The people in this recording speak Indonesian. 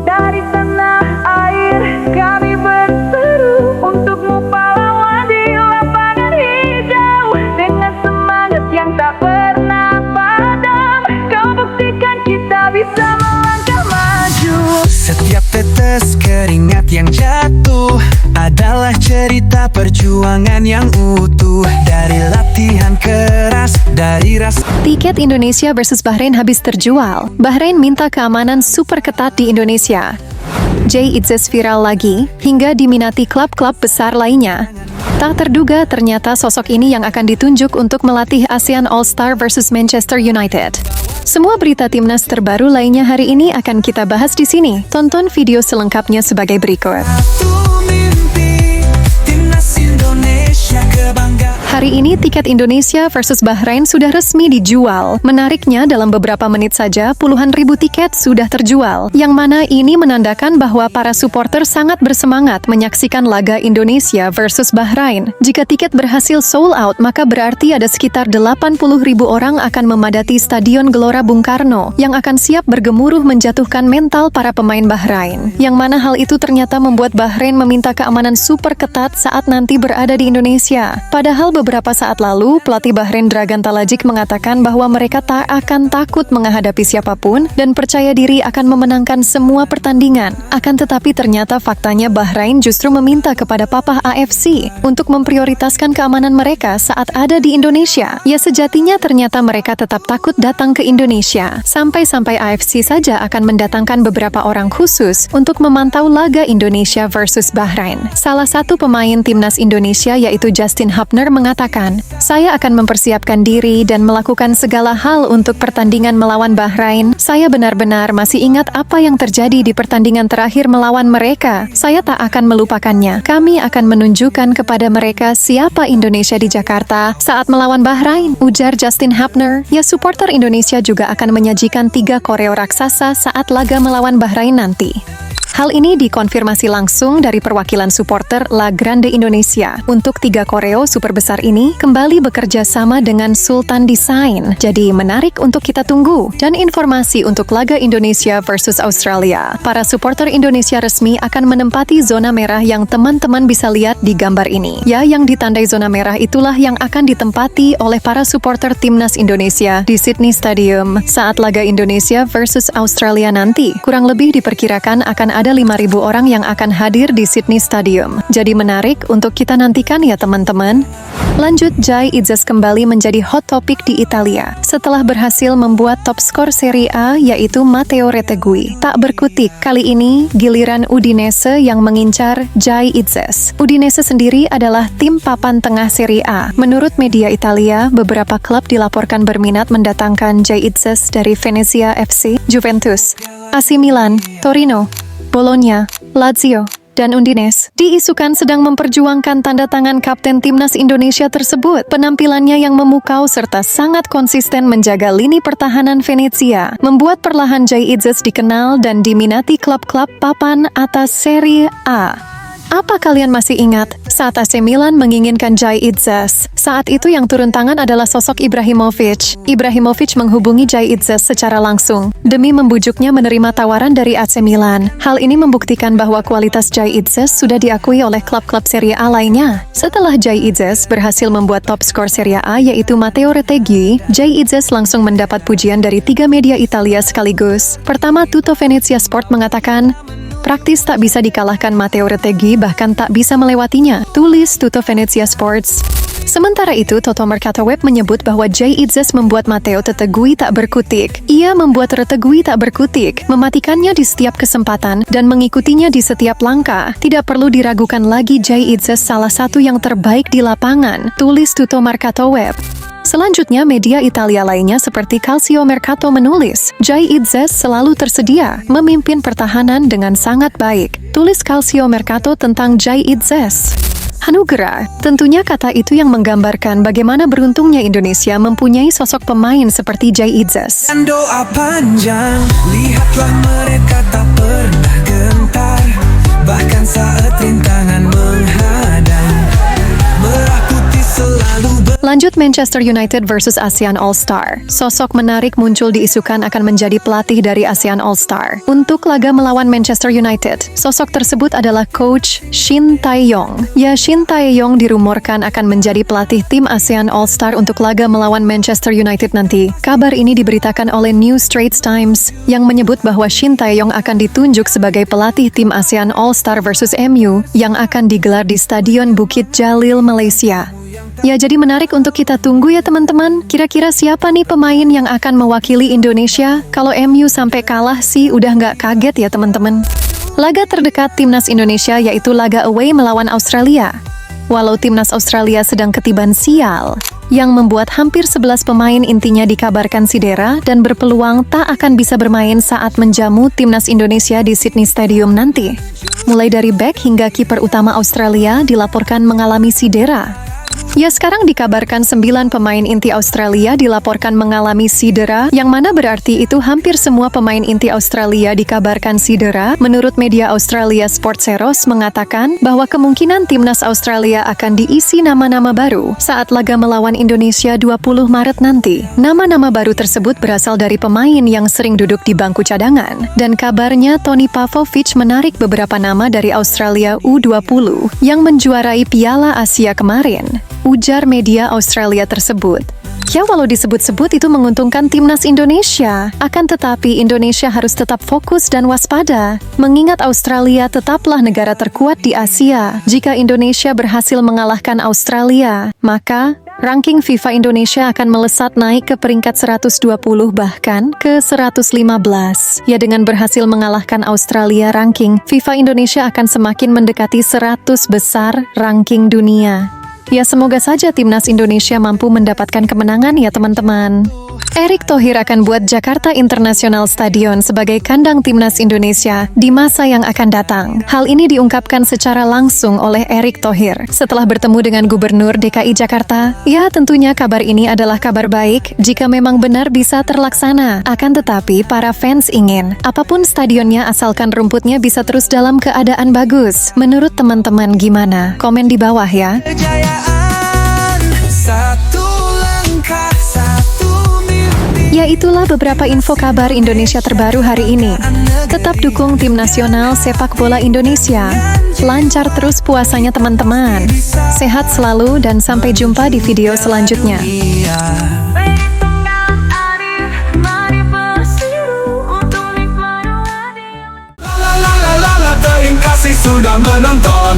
Dari tanah air kami berseru untukmu pahlawan di lapangan hijau. Dengan semangat yang tak pernah padam, kau buktikan kita bisa melangkah maju. Setiap tetes keringat yang jatuh adalah cerita perjuangan yang utuh. Dari latihan keras, dari rasa. Tiket Indonesia versus Bahrain habis terjual. Bahrain minta keamanan super ketat di Indonesia. Jay Itzes viral lagi, hingga diminati klub-klub besar lainnya. Tak terduga ternyata sosok ini yang akan ditunjuk untuk melatih ASEAN All-Star versus Manchester United. Semua berita timnas terbaru lainnya hari ini akan kita bahas di sini. Tonton video selengkapnya sebagai berikut. Hari ini tiket Indonesia versus Bahrain sudah resmi dijual. Menariknya, dalam beberapa menit saja puluhan ribu tiket sudah terjual. Yang mana ini menandakan bahwa para supporter sangat bersemangat menyaksikan laga Indonesia versus Bahrain. Jika tiket berhasil sold out, maka berarti ada sekitar 80 ribu orang akan memadati Stadion Gelora Bung Karno yang akan siap bergemuruh menjatuhkan mental para pemain Bahrain. Yang mana hal itu ternyata membuat Bahrain meminta keamanan super ketat saat nanti berada di Indonesia. Padahal beberapa saat lalu, pelatih Bahrain Dragan Talajic mengatakan bahwa mereka tak akan takut menghadapi siapapun dan percaya diri akan memenangkan semua pertandingan. Akan tetapi ternyata faktanya Bahrain justru meminta kepada Papa AFC untuk memprioritaskan keamanan mereka saat ada di Indonesia. Ya, sejatinya ternyata mereka tetap takut datang ke Indonesia. Sampai-sampai AFC saja akan mendatangkan beberapa orang khusus untuk memantau laga Indonesia versus Bahrain. Salah satu pemain timnas Indonesia yaitu Justin Hubner mengatakan, "Saya akan mempersiapkan diri dan melakukan segala hal untuk pertandingan melawan Bahrain. Saya benar-benar masih ingat apa yang terjadi di pertandingan terakhir melawan mereka. Saya tak akan melupakannya. Kami akan menunjukkan kepada mereka siapa Indonesia di Jakarta saat melawan Bahrain," ujar Justin Hubner. Ya, supporter Indonesia juga akan menyajikan 3 koreo raksasa saat laga melawan Bahrain nanti. Hal ini dikonfirmasi langsung dari perwakilan supporter La Grande Indonesia. Untuk 3 koreo super besar ini kembali bekerja sama dengan Sultan Design. Jadi menarik untuk kita tunggu. Dan informasi untuk laga Indonesia versus Australia. Para supporter Indonesia resmi akan menempati zona merah yang teman-teman bisa lihat di gambar ini. Ya, yang ditandai zona merah itulah yang akan ditempati oleh para supporter timnas Indonesia di Sydney Stadium saat laga Indonesia versus Australia nanti. Kurang lebih diperkirakan akan ada 5.000 orang yang akan hadir di Sydney Stadium. Jadi menarik untuk kita nantikan ya teman-teman. Lanjut, Jay Itzes kembali menjadi hot topic di Italia setelah berhasil membuat top skor Serie A yaitu Matteo Retegui. Tak berkutik, kali ini giliran Udinese yang mengincar Jay Itzes. Udinese sendiri adalah tim papan tengah Serie A. Menurut media Italia, beberapa klub dilaporkan berminat mendatangkan Jay Itzes dari Venezia FC, Juventus, AC Milan, Torino, Bologna, Lazio, dan Udinese. Diisukan sedang memperjuangkan tanda tangan kapten timnas Indonesia tersebut. Penampilannya yang memukau serta sangat konsisten menjaga lini pertahanan Venezia membuat perlahan Jay Itzes dikenal dan diminati klub-klub papan atas Serie A. Apa kalian masih ingat saat AC Milan menginginkan Jay Itzes? Saat itu yang turun tangan adalah sosok Ibrahimovic. Ibrahimovic menghubungi Jay Itzes secara langsung demi membujuknya menerima tawaran dari AC Milan. Hal ini membuktikan bahwa kualitas Jay Itzes sudah diakui oleh klub-klub Serie A lainnya. Setelah Jay Itzes berhasil membuat top skor Serie A yaitu Matteo Retegui, Jay Itzes langsung mendapat pujian dari 3 media Italia sekaligus. Pertama, Tutto Venezia Sport mengatakan, "Praktis tak bisa dikalahkan Matteo Retegui, bahkan tak bisa melewatinya," tulis Tutto Venezia Sports. Sementara itu, Toto Mercato Web menyebut bahwa Jay Itzes membuat Matteo Retegui tak berkutik. Ia membuat Retegui tak berkutik, mematikannya di setiap kesempatan, dan mengikutinya di setiap langkah. Tidak perlu diragukan lagi Jay Itzes salah satu yang terbaik di lapangan, tulis Tutto Mercato Web. Selanjutnya, media Italia lainnya seperti Calcio Mercato menulis, Jay Itzes selalu tersedia memimpin pertahanan dengan sangat baik. Tulis Calcio Mercato tentang Jay Itzes. Anugerah, tentunya kata itu yang menggambarkan bagaimana beruntungnya Indonesia mempunyai sosok pemain seperti Jay Itzes. Dan doa panjang, lihatlah mereka tak pernah gentar, bahkan saat rintangan menghadang, merah putih selalu Lanjut Terkait Manchester United versus ASEAN All-Star, sosok menarik muncul diisukan akan menjadi pelatih dari ASEAN All-Star. Untuk laga melawan Manchester United, sosok tersebut adalah Coach Shin Tae-yong. Ya, Shin Tae-yong dirumorkan akan menjadi pelatih tim ASEAN All-Star untuk laga melawan Manchester United nanti. Kabar ini diberitakan oleh New Straits Times yang menyebut bahwa Shin Tae-yong akan ditunjuk sebagai pelatih tim ASEAN All-Star versus MU yang akan digelar di Stadion Bukit Jalil, Malaysia. Ya, jadi menarik untuk kita tunggu ya teman-teman. Kira-kira siapa nih pemain yang akan mewakili Indonesia? Kalau MU sampai kalah sih udah nggak kaget ya teman-teman. Laga terdekat timnas Indonesia yaitu laga away melawan Australia. Walau timnas Australia sedang ketiban sial, yang membuat hampir 11 pemain intinya dikabarkan cedera dan berpeluang tak akan bisa bermain saat menjamu timnas Indonesia di Sydney Stadium nanti. Mulai dari bek hingga kiper utama Australia dilaporkan mengalami cedera. Ya, sekarang dikabarkan 9 pemain inti Australia dilaporkan mengalami cedera, yang mana berarti itu hampir semua pemain inti Australia dikabarkan cedera. Menurut media Australia Sportseros mengatakan bahwa kemungkinan timnas Australia akan diisi nama-nama baru saat laga melawan Indonesia 20 Maret nanti. Nama-nama baru tersebut berasal dari pemain yang sering duduk di bangku cadangan, dan kabarnya Tony Pavlovic menarik beberapa nama dari Australia U20 yang menjuarai Piala Asia kemarin, ujar media Australia tersebut. Ya, walau disebut-sebut itu menguntungkan timnas Indonesia, akan tetapi Indonesia harus tetap fokus dan waspada, mengingat Australia tetaplah negara terkuat di Asia. Jika Indonesia berhasil mengalahkan Australia, maka ranking FIFA Indonesia akan melesat naik ke peringkat 120 bahkan ke 115. Ya, dengan berhasil mengalahkan Australia, ranking FIFA Indonesia akan semakin mendekati 100 besar ranking dunia. Ya, semoga saja timnas Indonesia mampu mendapatkan kemenangan ya teman-teman. Erick Thohir akan buat Jakarta International Stadium sebagai kandang timnas Indonesia di masa yang akan datang. Hal ini diungkapkan secara langsung oleh Erick Thohir setelah bertemu dengan Gubernur DKI Jakarta. Ya, tentunya kabar ini adalah kabar baik jika memang benar bisa terlaksana. Akan tetapi para fans ingin apapun stadionnya asalkan rumputnya bisa terus dalam keadaan bagus. Menurut teman-teman gimana? Komen di bawah ya. Kejayaan, satu langkah, satu mimpi. Ya, itulah beberapa info kabar Indonesia terbaru hari ini. Tetap dukung tim nasional sepak bola Indonesia. Lancar terus puasanya teman-teman. Sehat selalu dan sampai jumpa di video selanjutnya. Mari bersiru untuk nikmati adil. La la la la la, terima kasih sudah menonton.